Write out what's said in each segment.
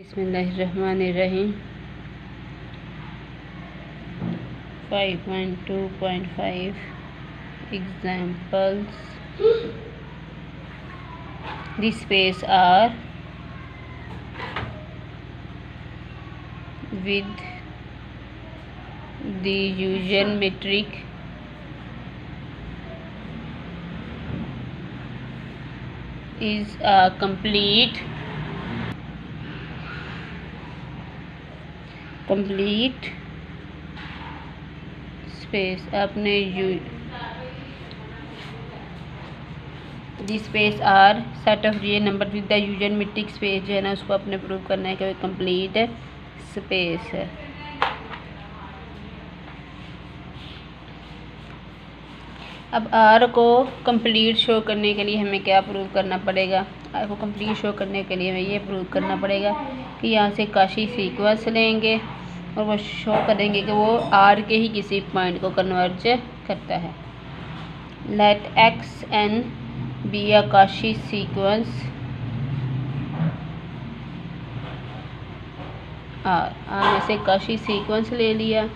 बिस्मिल्लाहिर्रहमानिर्रहीम 5.2.5 examples. The space are with the usual metric is a complete space. आपने दी space R set of real number with the usual metric space जो है ना उसको आपने प्रूव करना है कि वो कंप्लीट स्पेस है। अब आर को कंप्लीट शो करने के लिए हमें क्या प्रूव करना पड़ेगा? आर को कंप्लीट शो करने के लिए हमें ये प्रूव करना पड़ेगा कि यहाँ से काशी सीक्वेंस लेंगे और वो शो करेंगे कि वो आर के ही किसी पॉइंट को कन्वर्ज करता है। Let x n be a Cauchy sequence R में से काशी सीक्वेंस ले लिया।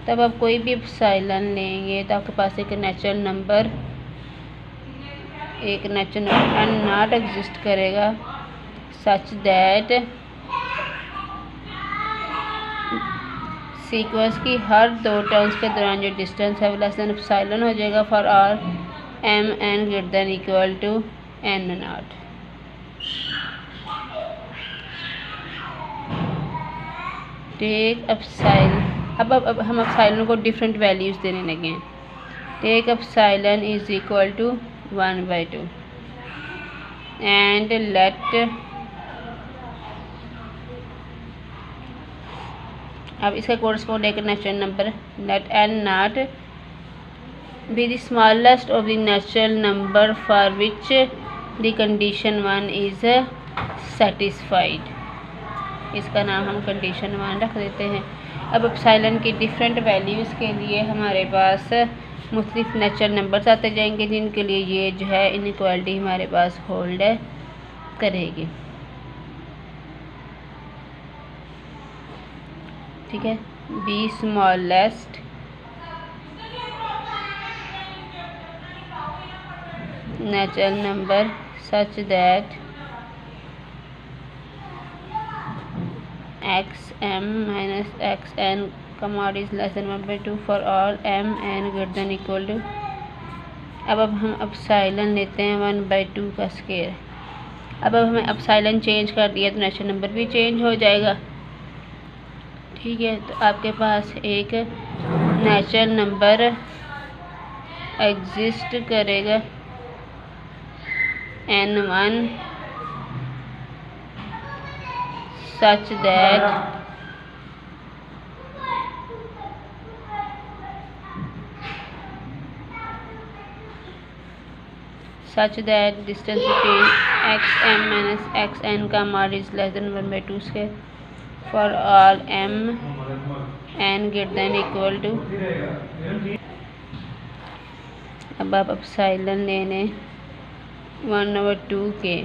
तब आप कोई भी एप्सिलॉन लेंगे तो आपके पास एक natural number n naught exist करेगा सच दैट सीक्वेंस की हर दो टर्म्स के दौरान जो डिस्टेंस है वो लेस देन एप्सिलॉन हो जाएगा for all m N greater than equal to n naught. Take epsilon अब हम एप्सिलॉन को डिफरेंट वैल्यूज़ देने लगे हैं। Take epsilon is equal to 1/2 and let अब इसका कोरस्पॉन्ड एक natural number let n naught be the smallest of the natural number for which the condition 1 is satisfied. इसका नाम हम कंडीशन 1 रख देते हैं। अब एप्सिलॉन की डिफरेंट वैल्यूज़ के लिए हमारे पास मुख्तलिफ नेचुरल नंबर्स आते जाएंगे जिनके लिए ये जो है इनइक्वालिटी हमारे पास होल्ड करेगी। ठीक है, B smallest natural number such that X M minus X N का mod is less than 1/2 for all M N greater than equal to. अब हम एप्सिलॉन लेते हैं 1/2 का स्क्वायर। अब हमें एप्सिलॉन चेंज कर दिया तो नेचुरल नंबर भी चेंज हो जाएगा। ठीक है, तो आपके पास एक नेचुरल नंबर एग्जिस्ट करेगा n1 such that distance between xm minus xn का mod is less than 1/2 square for all m n greater than equal to। अब आप एप्सिलॉन लेने 1/2 के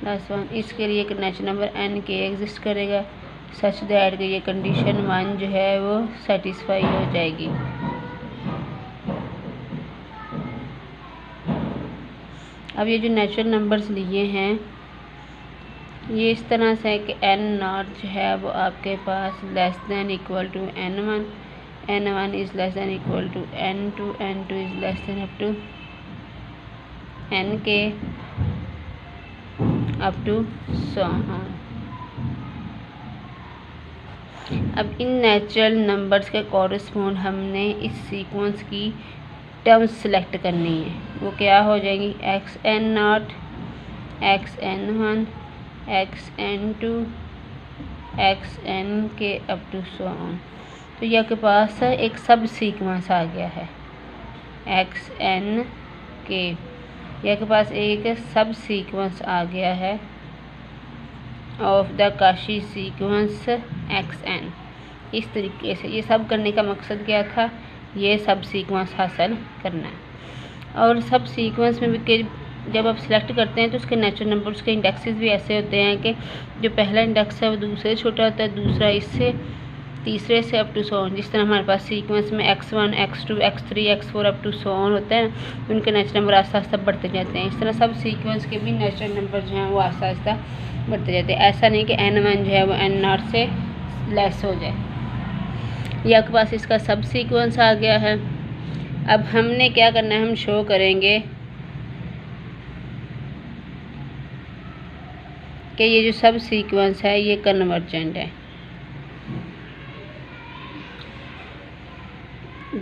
लास्ट वन इसके लिए एक नेचुरल नंबर n के एग्जिस्ट करेगा सच दैट कि ये कंडीशन 1 जो है वो सेटिस्फाई हो जाएगी। अब ये जो नेचुरल नंबर्स लिए हैं ये इस तरह से है कि n नॉट जो है वो आपके पास less than equal to n1 n1 is less than equal to n2 n2 is less than up to n K up to so on. अब इन नेचुरल नंबर्स के कॉरस्पॉन्ड हमने इस सीक्वेंस की टर्म्स सेलेक्ट करनी है। वो क्या हो जाएगी? X n naught x n one x n two x N k up to so on. तो यह के पास एक सब सीक्वेंस आ गया है एक्स एन के। यह के पास एक सब सीक्वेंस आ गया है of the Cauchy sequence x n. इस तरीके से ये सब करने का मकसद क्या था? ये सब सीक्वेंस हासिल करना है। और सब सीक्वेंस में भी जब आप सिलेक्ट करते हैं तो उसके नेचुरल नंबर, उसके इंडेक्सेस भी ऐसे होते हैं कि जो पहला इंडेक्स है वो दूसरे से छोटा होता है, दूसरा इससे, तीसरे से अप टू 100। जिस तरह हमारे पास सीक्वेंस में x1 x2 x3 x4 up to 100 होते हैं, उनके नेचुरल नंबर आस्ता आस्ता बढ़ते जाते हैं। इस तरह सब सीक्वेंस के भी नेचुरल नंबर जो हैं वो आस्ता आस्ता बढ़ते जाते हैं। ऐसा नहीं कि n1 जो है वो n0 से लेस हो जाए। ये आपके पास इसका सब सीक्वेंस आ गया है। अब हमने क्या करना है, हम शो करेंगे कि ये जो सब सीक्वेंस है ये कन्वर्जेंट है,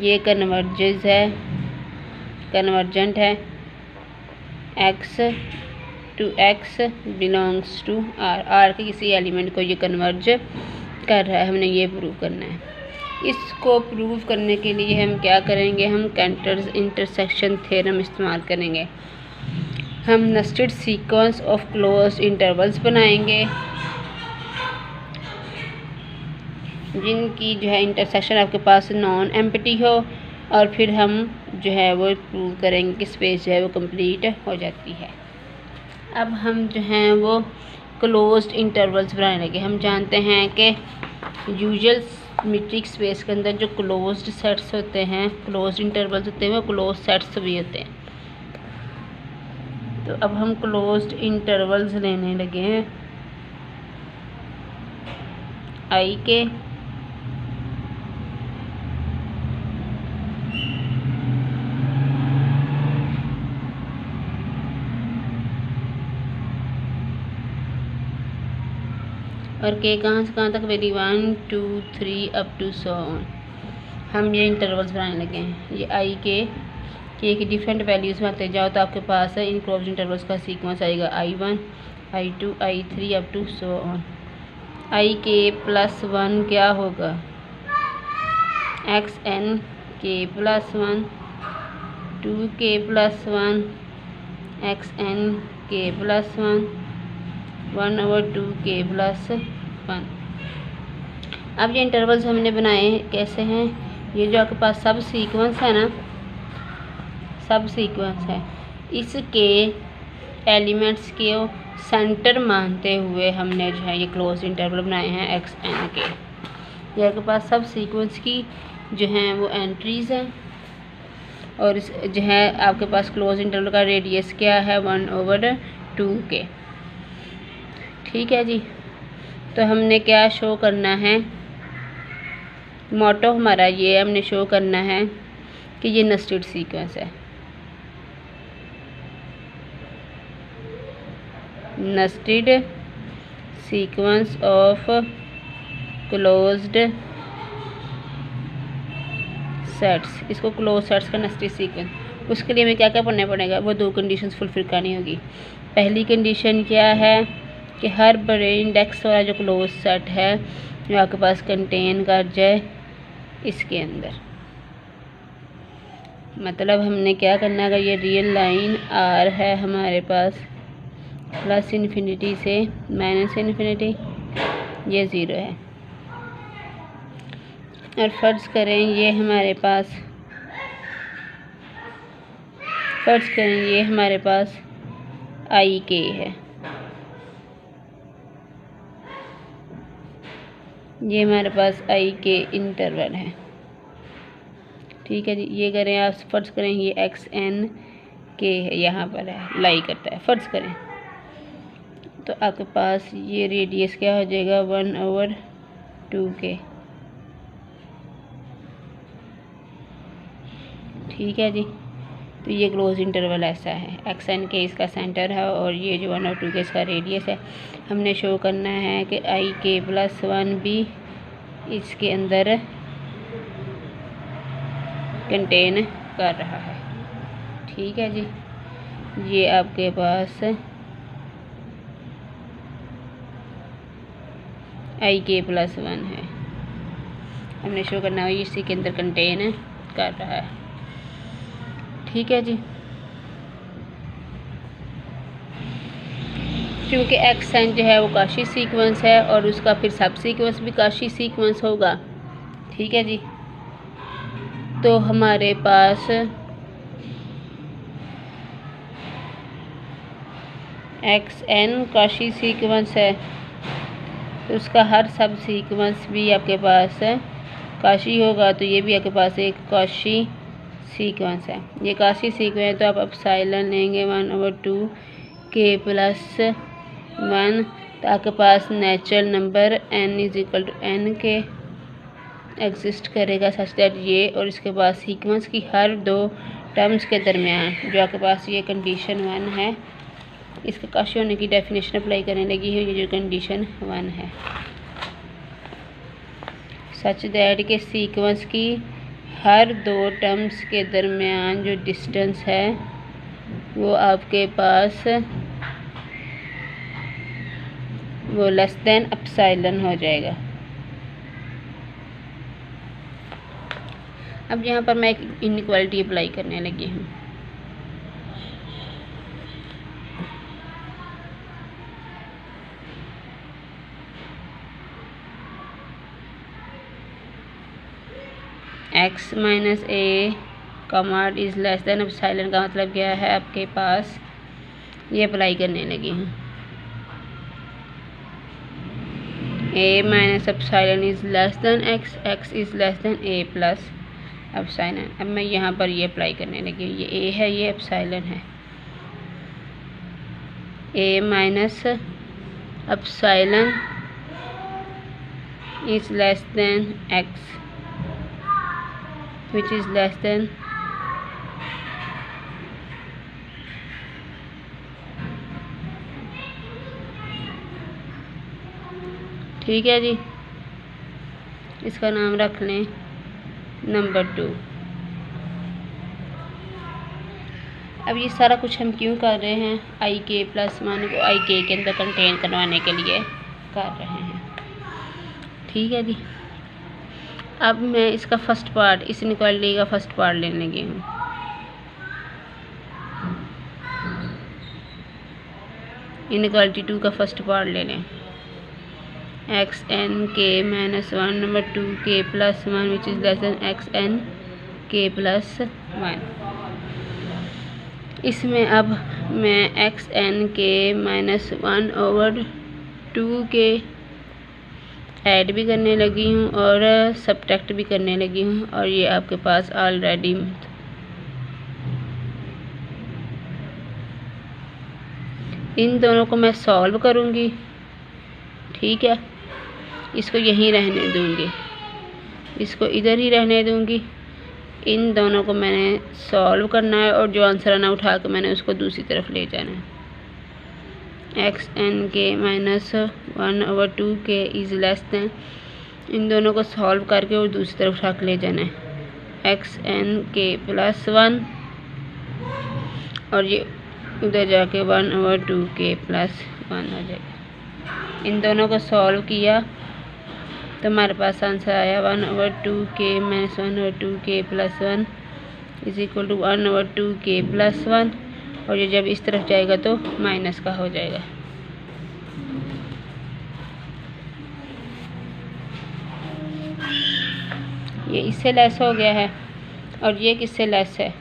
ये कन्वर्जेंट है, x to x belongs to r के किसी एलिमेंट को ये कन्वर्ज कर रहा है। हमने ये प्रूव करना है। इसको प्रूव करने के लिए हम क्या करेंगे, हम कैंटर्स इंटरसेक्शन थ्योरम इस्तेमाल करेंगे। हम nested sequence of closed intervals बनाएंगे जिनकी जो है इंटरसेक्शन आपके पास नॉन एम्प्टी हो, और फिर हम जो है वो प्रूव करेंगे कि स्पेस जो है वो कंप्लीट हो जाती है। अब हम जो हैं वो क्लोज्ड इंटरवल्स बनाने लगे। हम जानते हैं कि यूजुअल मीट्रिक स्पेस के अंदर जो क्लोज्ड सेट्स होते हैं, क्लोज्ड इंटरवल्स होते हैं, वो क्लोज्ड सेट्स भी होते हैं। तो अब हम क्लोज्ड इंटरवल्स लेने लगे हैं आई के, और के कहाँ से कहाँ तक वेरी 1 2 3 अप टू 100। हम ये इंटरवल्स बनाने लगे हैं। ये आई के की डिफरेंट वैल्यूज़ में आते जाओ तो आपके पास इन क्लोज्ड इंटरवल्स का सीक्वेंस आएगा I1 I2 I3 up to 100। आई के प्लस 1 क्या होगा, xn के प्लस 1, 2 के प्लस 1, xn के प्लस 1, 1/2 के प्लस 1। अब ये इंटरवल्स हमने बनाए कैसे हैं, ये जो आपके पास सब सीक्वेंस है ना, सब सीक्वेंस है, इसके एलिमेंट्स के सेंटर मानते हुए हमने जो है ये क्लोज इंटरवल बनाए हैं xn के। ये आपके पास सब सीक्वेंस की जो हैं वो एंट्रीज़ हैं, और इस जो है आपके पास क्लोज इंटरवल का रेडियस क्या है 1/2 के। ठीक है जी। तो हमने क्या शो करना है, मोटो हमारा ये हमने शो करना है कि ये नेस्टेड सीक्वेंस है, nested sequence of closed sets. इसको क्लोज सेट्स का नेस्टेड सीक्वेंस, उसके लिए हमें क्या क्या पढ़ना पड़ेगा, वो 2 कंडीशंस फुलफिल करनी होगी। पहली कंडीशन क्या है कि हर बड़े इंडेक्स वाला जो क्लोज सेट है जो आपके पास कंटेन कर जाए इसके अंदर। मतलब हमने क्या करना है, ये रियल लाइन R है हमारे पास प्लस इन्फिनिटी से माइनस इन्फिनिटी, ये 0 है, और फर्ज करें ये हमारे पास, फर्ज करें ये हमारे पास आई के है, ये हमारे पास आई के इंटरवल है। ठीक है जी। ये करें आप, फर्ज करें ये xn के यहाँ पर है, लाई करता है, फर्ज करें तो आपके पास ये रेडियस क्या हो जाएगा 1/2 के। ठीक है जी। तो ये क्लोज इंटरवल ऐसा है, xn के इसका सेंटर है और ये जो 1/2 के इसका रेडियस है। हमने शो करना है कि आई के प्लस 1 भी इसके अंदर कंटेन कर रहा है। ठीक है जी। ये आपके पास आई के प्लस 1 है, हमने शो करना है इसी के अंदर कंटेन कर रहा है। ठीक है जी। क्योंकि xn जो है वो काशी सीक्वेंस है और उसका फिर सब सीक्वेंस भी काशी सीक्वेंस होगा। ठीक है जी। तो हमारे पास एक्स एन कॉची सीक्वेंस है, तो उसका हर सब सीक्वेंस भी आपके पास कॉची होगा, तो ये भी आपके पास एक कॉची सीक्वेंस है। ये कॉची सीक्वेंस तो आप एप्सिलॉन लेंगे 1/2 के प्लस 1, तो आपके पास नेचुरल नंबर n = n के एग्जिस्ट करेगा सच दैट ये और इसके बाद सीक्वेंस की हर दो टर्म्स के दरमियान जो आपके पास ये कंडीशन 1 है, इसके कॉची होने की डेफिनेशन अप्लाई करने लगी है, ये जो कंडीशन 1 है, सच दैट के सीक्वेंस की हर दो टर्म्स के दरमियान जो डिस्टेंस है वो आपके पास वो लेस देन एप्सिलॉन हो जाएगा। अब यहाँ पर मैं एक इनइक्वालिटी अप्लाई करने लगी हूँ। x minus A comma is less than epsilon का मतलब क्या है, आपके पास ये अप्लाई करने लगी हूँ। a minus epsilon is less then x, x is less then a plus epsilon. अब मैं यहाँ पर ये अप्लाई करने लगी हूँ, ये a है, ये एप्सिलॉन है। a minus epsilon is less then x which is less than ठीक है जी, इसका नाम रख लें नंबर 2। अब ये सारा कुछ हम क्यों कर रहे हैं, आई के प्लस 1 को आई के अंदर कंटेन करवाने के लिए कर रहे हैं। ठीक है जी, अब मैं इसका फर्स्ट पार्ट, इस इनइक्वालिटी का फर्स्ट पार्ट लेने लगी हूँ। इनइक्वालिटी 2 का फर्स्ट पार्ट ले लें, x N k minus 1 number 2 k plus 1 which is less than x N के प्लस 1। इसमें अब मैं एक्स एन के माइनस 1/2 के ऐड भी करने लगी हूँ और सब्ट्रैक्ट भी करने लगी हूँ, और ये आपके पास ऑलरेडी इन दोनों को मैं सॉल्व करूँगी। ठीक है, इसको यहीं रहने दूँगी, इसको इधर ही रहने दूँगी। इन दोनों को मैंने सॉल्व करना है और जो आंसर आना उठा के मैंने उसको दूसरी तरफ ले जाना है। एक्स एन के माइनस 1/2 के इज़ लेस देन, इन दोनों को सॉल्व करके और दूसरी तरफ उठा के ले जाना है एक्स एन के प्लस 1, और ये उधर जाके 1/2 के प्लस 1 हो जाएगा। इन दोनों को सॉल्व किया तो हमारे पास आंसर आया 1/2 के माइनस 1/2 के प्लस 1 इज इक्वल टू 1/2 के प्लस 1, और ये जब इस तरफ जाएगा तो माइनस का हो जाएगा। ये इससे लेस हो गया है, और ये किससे लेस है,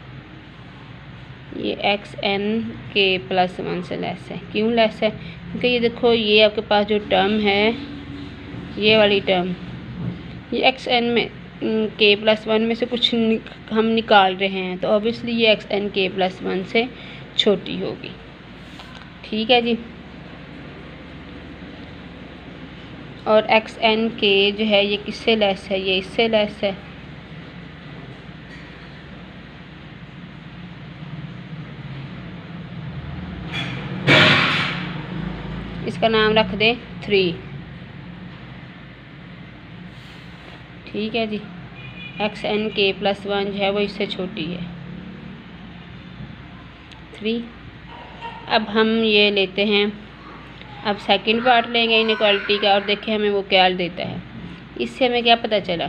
ये एक्स एन के प्लस 1 से लेस है। क्यों लेस है, क्योंकि ये देखो ये आपके पास जो टर्म है, ये वाली टर्म, ये एक्स एन में के प्लस 1 में से कुछ हम निकाल रहे हैं, तो ऑब्वियसली ये एक्स एन के प्लस 1 से छोटी होगी। ठीक है जी, और एक्स एन के जो है ये किससे लेस है, ये इससे लेस है। इसका नाम रख दें 3। ठीक है जी, एक्स एन के प्लस 1 जो है वो इससे छोटी है 3। अब हम ये लेते हैं, अब सेकंड पार्ट लेंगे इनइक्वालिटी का, और देखें हमें वो क्या देता है। इससे हमें क्या पता चला,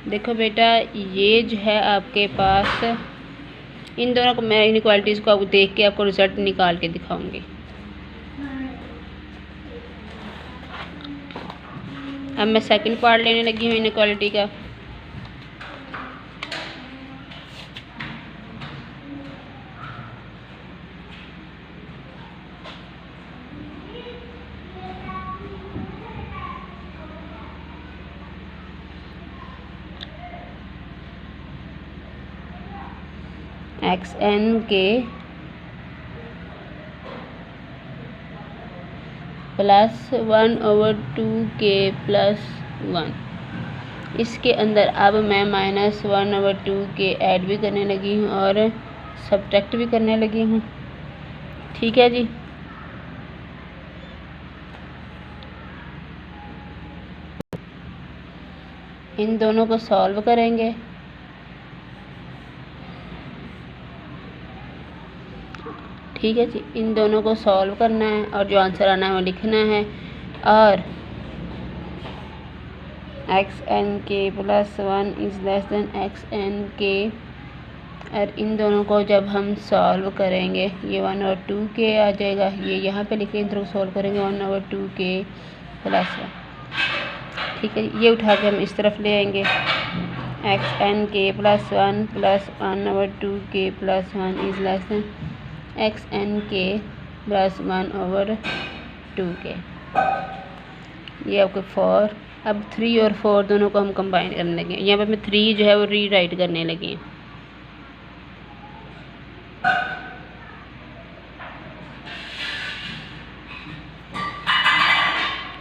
देखो बेटा ये जो है आपके पास, इन दोनों को मैं इनइक्वालिटीज़ को देख के आपको रिजल्ट निकाल के दिखाऊंगी। अब मैं सेकंड पार्ट लेने लगी हूँ इनइक्वालिटी का। एक्स एन के प्लस 1/2k प्लस 1। इसके अंदर अब मैं -1/2k ऐड भी करने लगी हूँ और सब्ट्रैक्ट भी करने लगी हूँ। ठीक है जी। इन दोनों को सॉल्व करेंगे। ठीक है जी, इन दोनों को सॉल्व करना है और जो आंसर आना है वो लिखना है। और एक्स एन के plus 1 is less than x N k, और इन दोनों को जब हम सॉल्व करेंगे ये 1/2k आ जाएगा। ये यहाँ पे लिखे, इन दोनों को सॉल्व करेंगे 1/2k प्लस 1। ठीक है, ये उठा के हम इस तरफ ले आएंगे। एक्स एन के plus 1 plus 1/2k plus 1 is less than x N के प्लस 1/2k। ये आपके 4। अब 3 और 4 दोनों को हम कंबाइन करने लगे। यहाँ पे मैं 3 जो है वो रीराइट करने लगी।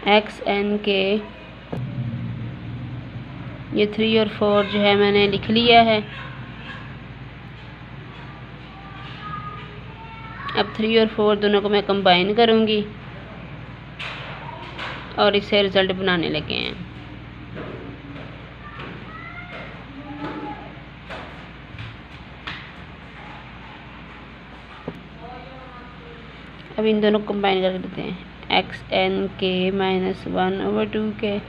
एक्स एन के, ये 3 और 4 जो है मैंने लिख लिया है। अब 3 और 4 दोनों को मैं कंबाइन करूँगी और इससे रिज़ल्ट बनाने लगे हैं। अब इन दोनों को कंबाइन कर देते हैं। X N k minus 1/2k,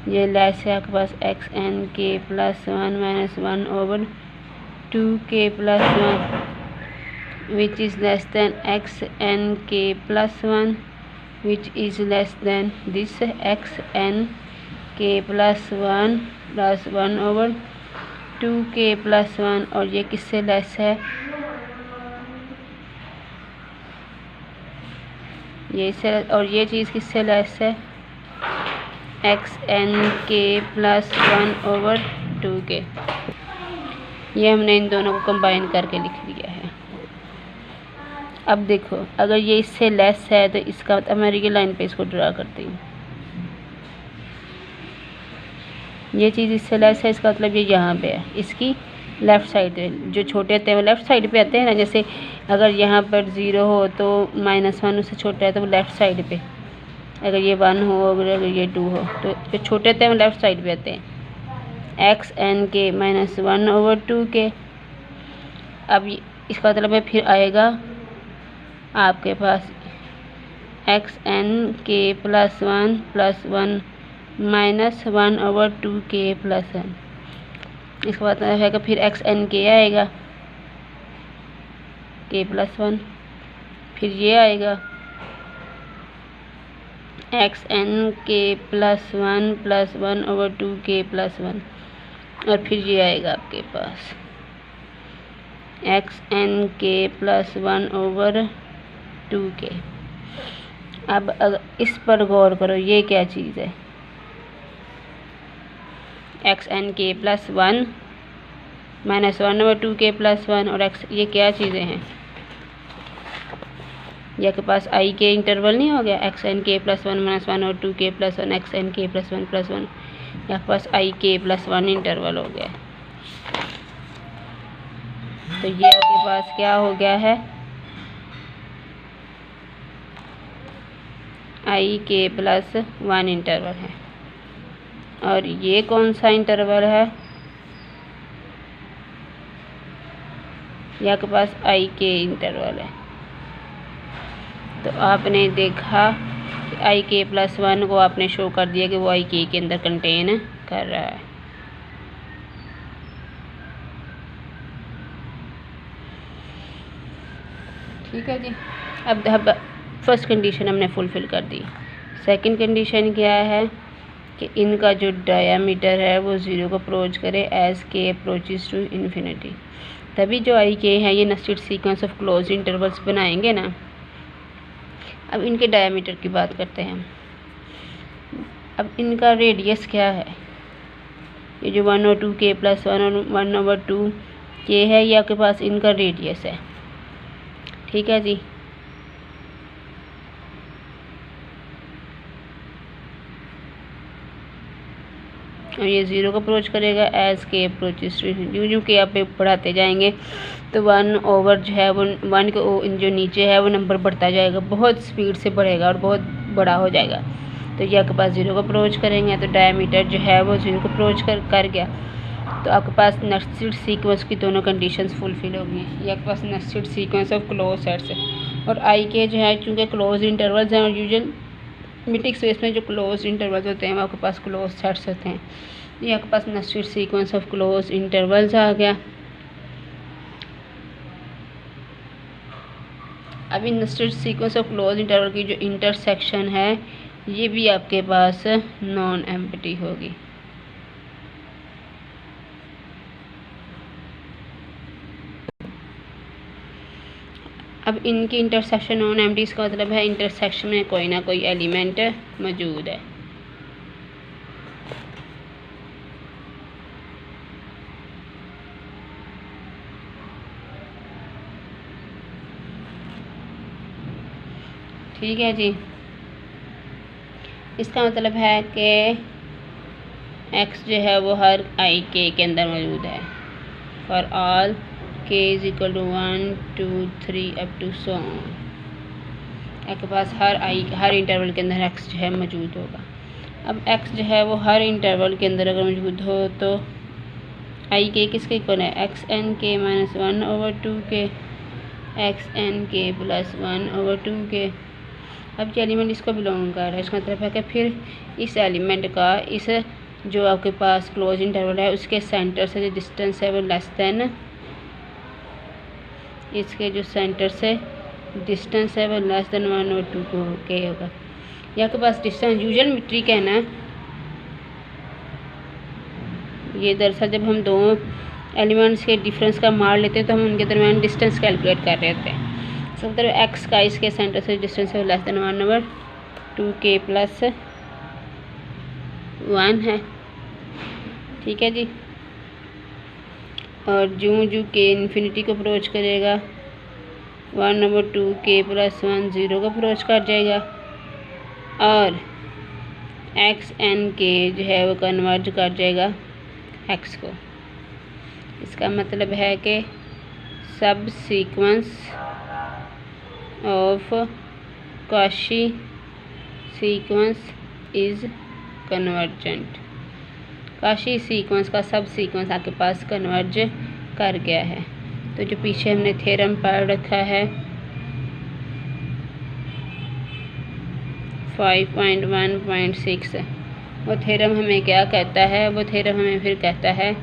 ये लेस है आपके पास एक्स एन के plus 1 minus 1/2k plus 1 which is less than X N के plus 1 which is less than this X N के प्लस 1 प्लस 1/2k प्लस 1, और ये किससे लेस है, ये से, और ये चीज़ किससे लेस है, एक्स एन के प्लस 1/2k। ये हमने इन दोनों को कंबाइन करके लिख लिया है। अब देखो, अगर ये इससे लेस है तो इसका मतलब मैं रियल लाइन पे इसको ड्रा करती हूँ। ये चीज़ इससे लेस है, इसका मतलब ये यहाँ पे है, इसकी लेफ़्ट साइड पे। जो छोटे होते हैं वो लेफ़्ट साइड पे आते हैं ना, जैसे अगर यहाँ पर 0 हो तो -1 उससे छोटा है तो वो लेफ़्ट साइड पे, अगर ये 1 हो, अगर ये 2 हो, तो जो छोटे होते हैं वो लेफ़्ट साइड पे आते हैं। X N k minus 1/2k। अब इसका मतलब है फिर आएगा आपके पास एक्स एन के plus 1 plus 1 minus 1/2k plus 1। इसका मतलब है कि फिर एक्स एन के आएगा k प्लस 1, फिर ये आएगा एक्स एन के प्लस 1 प्लस 1/2k प्लस 1, और फिर ये आएगा आपके पास एक्स एन के प्लस 1/2k। अब अगर इस पर गौर करो, ये क्या चीज़ है, एक्स एन के प्लस 1 माइनस 1/2k प्लस 1, और एक्स, ये क्या चीज़ें हैं, ये के पास आई के इंटरवल नहीं हो गया, एक्स एन के plus 1 minus 1/2k plus 1 x N के प्लस 1 प्लस 1, यहाँ के पास आई के प्लस 1 इंटरवल हो गया। तो ये आपके पास क्या हो गया है, आई के प्लस 1 इंटरवल है। और ये कौन सा इंटरवल है, यहाँ के पास आई के इंटरवल है। तो आपने देखा कि आई के प्लस 1 को आपने शो कर दिया कि वो आई के अंदर कंटेन कर रहा है। ठीक है जी। अब फर्स्ट कंडीशन हमने फुलफ़िल कर दी। सेकंड कंडीशन क्या है कि इनका जो डायामीटर है वो 0 को अप्रोच करे एज के अप्रोचेस टू इन्फिनिटी। तभी जो आई के हैं ये nested sequence of close intervals बनाएंगे ना। अब इनके डायामीटर की बात करते हैं। अब इनका रेडियस क्या है, ये जो 1/2k प्लस 1 और 1/2 ये है, ये आपके पास इनका रेडियस है। ठीक है जी। और ये 0 को अप्रोच करेगा एज के अप्रोचेस, यूँ के आप बढ़ाते जाएंगे तो 1 जो है वो 1 के जो नीचे है वो नंबर बढ़ता जाएगा, बहुत स्पीड से बढ़ेगा और बहुत बड़ा हो जाएगा। तो ये आपके पास 0 को अप्रोच करेंगे तो डायमीटर जो है वो 0 को अप्रोच कर गया, तो आपके पास नेस्टेड सीक्वेंस की दोनों कंडीशंस फुलफिल होगी। ये आपके पास nested sequence of close sets है। और आई के जो है चूँकि क्लोज इंटरवल्स हैं और यूजुअल मीट्रिक स्पेस में जो क्लोज इंटरवल्स होते हैं वो आपके पास क्लोज सेट्स होते हैं। ये आपके पास nested sequence of close intervals आ गया। अभी nested sequence of close interval की जो इंटरसेक्शन है ये भी आपके पास नॉन एम्प्टी होगी। अब इनकी इंटरसेक्शन नॉन एम्प्टी, इसका मतलब है इंटरसेक्शन में कोई ना कोई एलिमेंट मौजूद है। ठीक है जी। इसका मतलब है कि x जो है वो हर i के अंदर मौजूद है। For all k is equal to 1 2 3 up to so on. आपके पास हर इंटरवल के अंदर x जो है मौजूद होगा। अब x जो है वो हर इंटरवल के अंदर अगर मौजूद हो तो i के किसके इक्वल है, x N k minus 1/2 x N के प्लस 1/2। अब जो एलिमेंट इसको बिलोंग कर रहा है इसका मतलब है कि फिर इस एलिमेंट का इस जो आपके पास क्लोज इंटरवल है उसके सेंटर से जो डिस्टेंस है वो लेस देन, इसके जो सेंटर से डिस्टेंस है वो लेस देन 1/2 को के होगा। ये आपके पास डिस्टेंस यूजुअल मीट्रिक है ना, ये दरअसल जब हम दो एलिमेंट्स के डिफरेंस का मान लेते हैं तो हम उनके दरमियान डिस्टेंस कैलकुलेट कर रहे होते हैं। मतलब एक्स का इसके सेंटर से डिस्टेंस है लेस देन 1/2 के प्लस 1 है। ठीक है जी। और जूँ के इन्फिनिटी को अप्रोच करेगा 1/2 के प्लस 1 0 को अप्रोच कर जाएगा और एक्स एन के जो है वो कन्वर्ज कर जाएगा एक्स को। इसका मतलब है कि सब sequence of Cauchy sequence is convergent. Cauchy sequence का सब सीक्वेंस आपके पास कन्वर्ज कर गया है। तो जो पीछे हमने थ्योरम पढ़ रखा है 5.1.6 वो थ्योरम हमें क्या कहता है, वो थ्योरम हमें फिर कहता है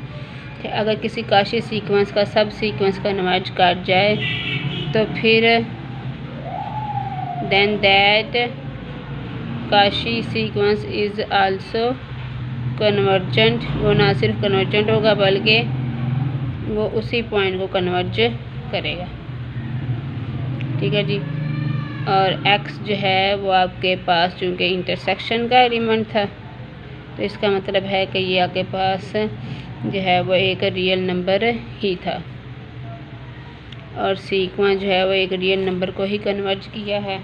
कि अगर किसी कॉची सीक्वेंस का सब सीक्वेंस कन्वर्ज कर जाए तो फिर then that Cauchy sequence is also convergent. वो ना सिर्फ कन्वर्जेंट होगा बल्कि वो उसी पॉइंट को कन्वर्ज करेगा। ठीक है जी। और x जो है वो आपके पास चूँकि इंटरसेक्शन का एलिमेंट था तो इसका मतलब है कि ये आपके पास जो है वो एक रियल नंबर ही था और सीक्वेंस जो है वो एक रियल नंबर को ही कन्वर्ज किया है।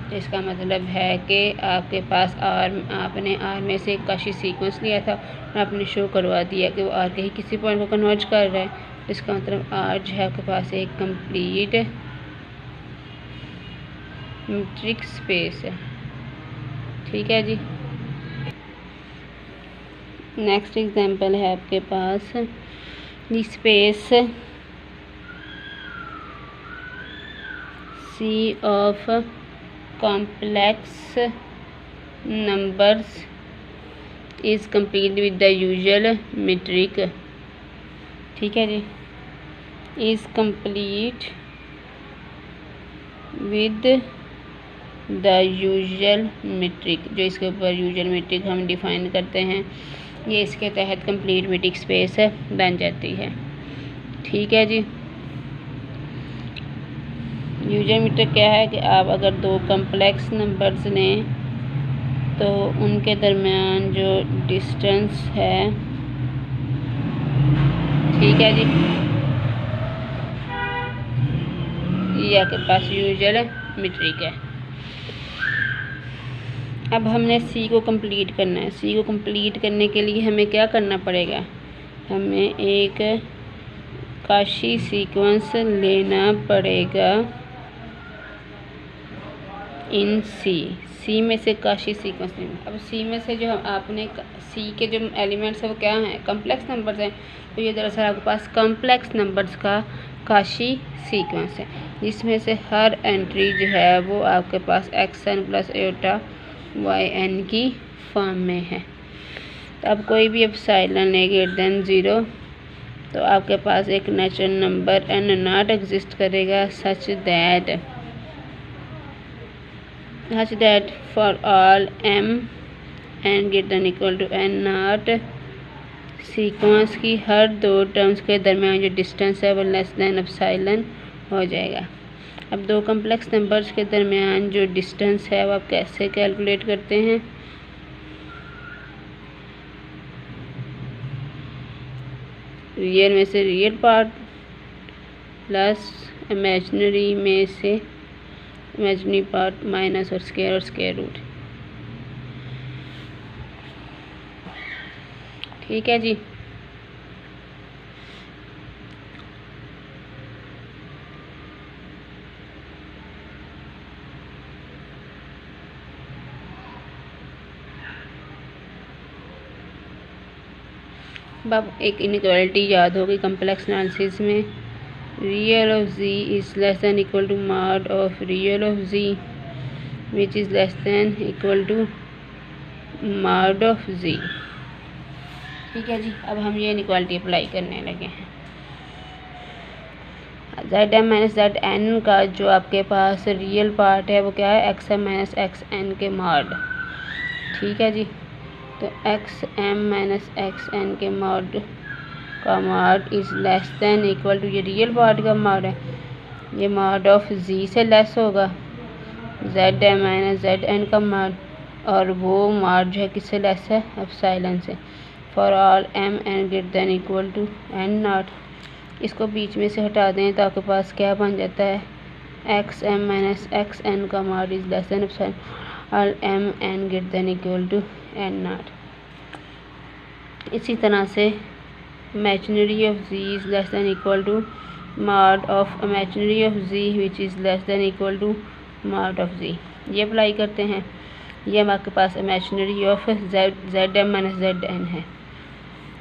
तो इसका मतलब है कि आपके पास आपने आर में से कॉची सीक्वेंस लिया था और आपने शो करवा दिया कि वो आर के ही किसी पॉइंट को कन्वर्ज कर रहा है। तो इसका मतलब आर जो है आपके पास एक कंप्लीट मीट्रिक स्पेस है। ठीक है जी। नेक्स्ट एग्जांपल है आपके पास the space C of complex numbers is complete with the usual metric। ठीक है जी। is complete with the usual metric। जो इसके ऊपर यूजुअल मीट्रिक हम डिफाइन करते हैं ये इसके तहत कंप्लीट मीट्रिक स्पेस बन जाती है। ठीक है जी। यूजुअल मीट्रिक क्या है कि आप अगर दो कम्प्लेक्स नंबर्स लें तो उनके दरमियान जो डिस्टेंस है, ठीक है जी, ये आपके पास यूजुअल मीट्रिक है। अब हमने सी को कंप्लीट करना है। सी को कंप्लीट करने के लिए हमें क्या करना पड़ेगा, हमें एक काशी सीक्वेंस लेना पड़ेगा इन सी में से काशी सीक्वेंस लेना। अब सी में से जो आपने सी के जो एलिमेंट्स है वो क्या हैं, कम्प्लेक्स नंबर्स हैं। तो ये दरअसल आपके पास कम्प्लेक्स नंबर्स का काशी सीक्वेंस है, जिसमें से हर एंट्री जो है वो आपके पास xn प्लस एटा yn की फॉर्म में है। तो अब कोई भी एप्सिलॉन ग्रेटर देन 0 तो आपके पास एक natural number n naught exist करेगा such that for all m n greater than equal to n naught sequence की हर दो टर्म्स के दरमियान जो डिस्टेंस है वो लेस देन एप्सिलॉन हो जाएगा। अब दो कम्प्लेक्स नंबर्स के दरमियान जो डिस्टेंस है वो आप कैसे कैलकुलेट करते हैं, रियल में से रियल पार्ट प्लस इमेजिनरी में से इमेजिनरी पार्ट माइनस और स्क्वायर रूट। ठीक है जी। अब एक इनइक्वालिटी याद होगी कम्प्लेक्स एनालिसिस में, real of z is less than equal to mod of real of z which is less than equal to mod of z। ठीक है जी। अब हम ये इनइक्वालिटी अप्लाई करने लगे हैं। zm माइनस zn का जो आपके पास रियल पार्ट है वो क्या है, xm माइनस xn के मॉड। ठीक है जी। तो xm माइनस xn के मॉड का mod is less than equal to, ये रियल पार्ट का मॉड है, ये मॉड ऑफ z से लेस होगा zm माइनस zn का मॉड, और वो मॉड जो है किससे लेस है, एप्सिलॉन से। For all m n greater than equal to n naught, इसको बीच में से हटा दें तो आपके पास क्या बन जाता है, xm माइनस xn का mod is less than epsilon all m n greater than equal to n naught. इसी तरह से imaginary of z is less than equal to mod of imaginary of z which is less than equal to mod of z। ये apply करते हैं। ये आपके पास imaginary of zm minus zn है,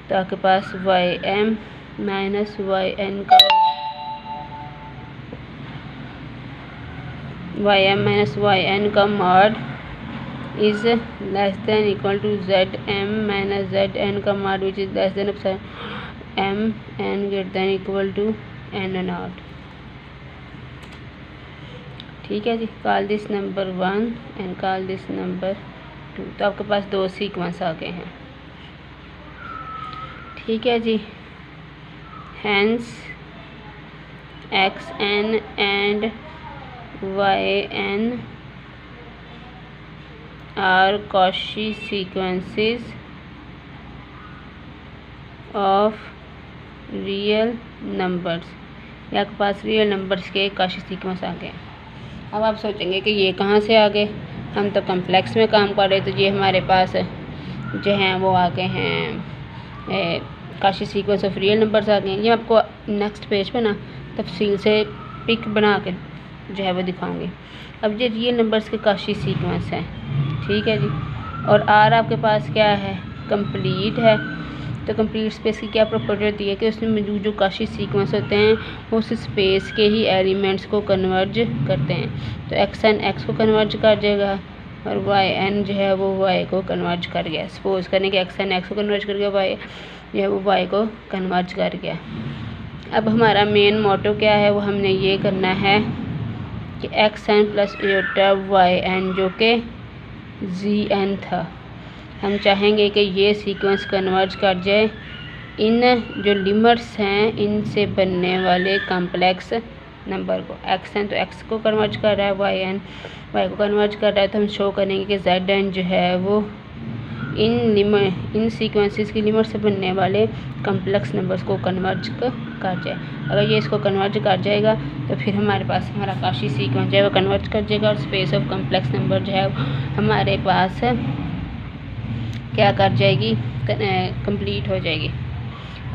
तो आपके पास ym माइनस yn का ym माइनस yn का mod is less than equal to zm minus zn का mod which is less than epsilon m n greater than equal to n naught. ठीक है जी। Call this number 1 and call this number 2। तो आपके पास दो sequence आ गए हैं। ठीक है जी। Hence xn and yn are Cauchy sequences of real numbers. ये आपके पास रियल नंबर्स के कॉशी सीक्वेंस आ गए। अब आप सोचेंगे कि ये कहाँ से आ गए, हम तो कम्प्लेक्स में काम कर रहे, तो ये हमारे पास जो हैं वो आ गए हैं Cauchy sequence of real numbers आ गए हैं। ये आपको नेक्स्ट पेज पे ना तफसील से पिक बना के जो है वो दिखाऊंगी। अब ये रियल नंबर्स के काशी सीक्वेंस है। ठीक है जी। और आर आपके पास क्या है, कंप्लीट है। तो कंप्लीट स्पेस की क्या प्रॉपर्टी होती है कि उसमें मौजूद जो काशी सीक्वेंस होते हैं वो उस स्पेस के ही एलिमेंट्स को कन्वर्ज करते हैं। तो xn x को कन्वर्ज कर जाएगा और yn जो है वो y को कन्वर्ज कर गया। सपोज करने के xn x को कन्वर्ज कर गया, y जो है वो y को कन्वर्ज कर गया। अब हमारा मेन मोटो क्या है, वो हमने ये करना है कि xn प्लस एटा yn जो कि zn था, हम चाहेंगे कि ये सीक्वेंस कन्वर्ज कर जाए इन जो लिमिट्स हैं इनसे बनने वाले कॉम्प्लेक्स नंबर को। xn तो x को कन्वर्ज कर रहा है, yn y को कन्वर्ज कर रहा है, तो हम शो करेंगे कि zn जो है वो इन सीक्वेंसेस की लिमिट से बनने वाले कम्प्लेक्स नंबर्स को कन्वर्ज कर जाए। अगर ये इसको कन्वर्ज कर जाएगा तो फिर हमारे पास हमारा काशी सीक्वेंस जो है वो कन्वर्ज कर जाएगा और स्पेस ऑफ कम्प्लेक्स नंबर जो है हमारे पास क्या कर जाएगी, कंप्लीट हो जाएगी।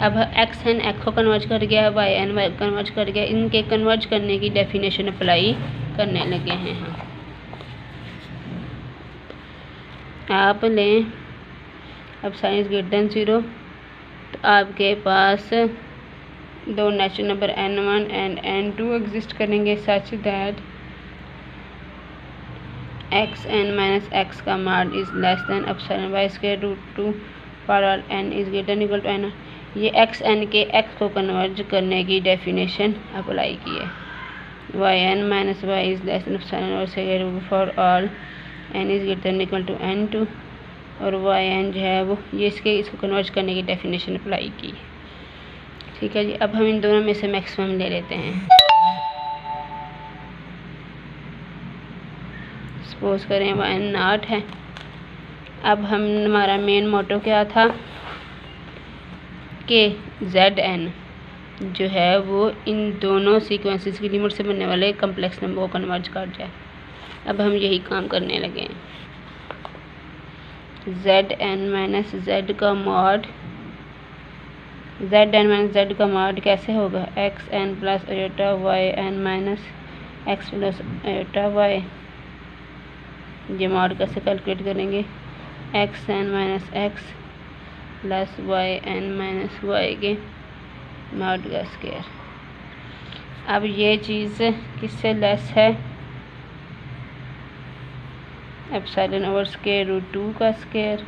अब एक्स एन एक्स को कन्वर्ज कर गया, वाई एन वाई कन्वर्ज कर गया। इनके कन्वर्ज करने की डेफिनेशन अप्लाई करने लगे हैं हम। आप लें अब साइन इज ग्रेटर देन 0 तो आपके पास दो natural number n1 and n2 exist करेंगे such that x n minus x का mod is less than epsilon by square root 2 power n is greater equal to n। ये x N के x को converge करने की definition apply की है। Y n minus y is less than epsilon by square root for all n is greater equal to n2 और Y N जो है वो ये इसको कन्वर्ज करने की डेफिनेशन अप्लाई की। ठीक है जी। अब हम इन दोनों में से मैक्सिमम ले लेते हैं। सपोज करें वाई एन नॉट है। अब हमारा मेन मोटो क्या था कि जेड एन जो है वो इन दोनों सीक्वेंसेस की लिमिट से बनने वाले कम्प्लेक्स नंबर को कन्वर्ज कर जाए। अब हम यही काम करने लगे हैं। जेड एन माइनस जेड का mod, z n minus z का मॉड कैसे होगा, x n plus iota y n minus x plus iota y. ये मॉड कैसे कैलकुलेट करेंगे, x n minus x plus y n minus y के mod का square. अब ये चीज़ किससे लेस है, एप्सिलॉन ओवर स्क्वायर रूट 2 का स्क्वायर।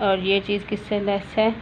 और ये चीज़ किससे लेस है,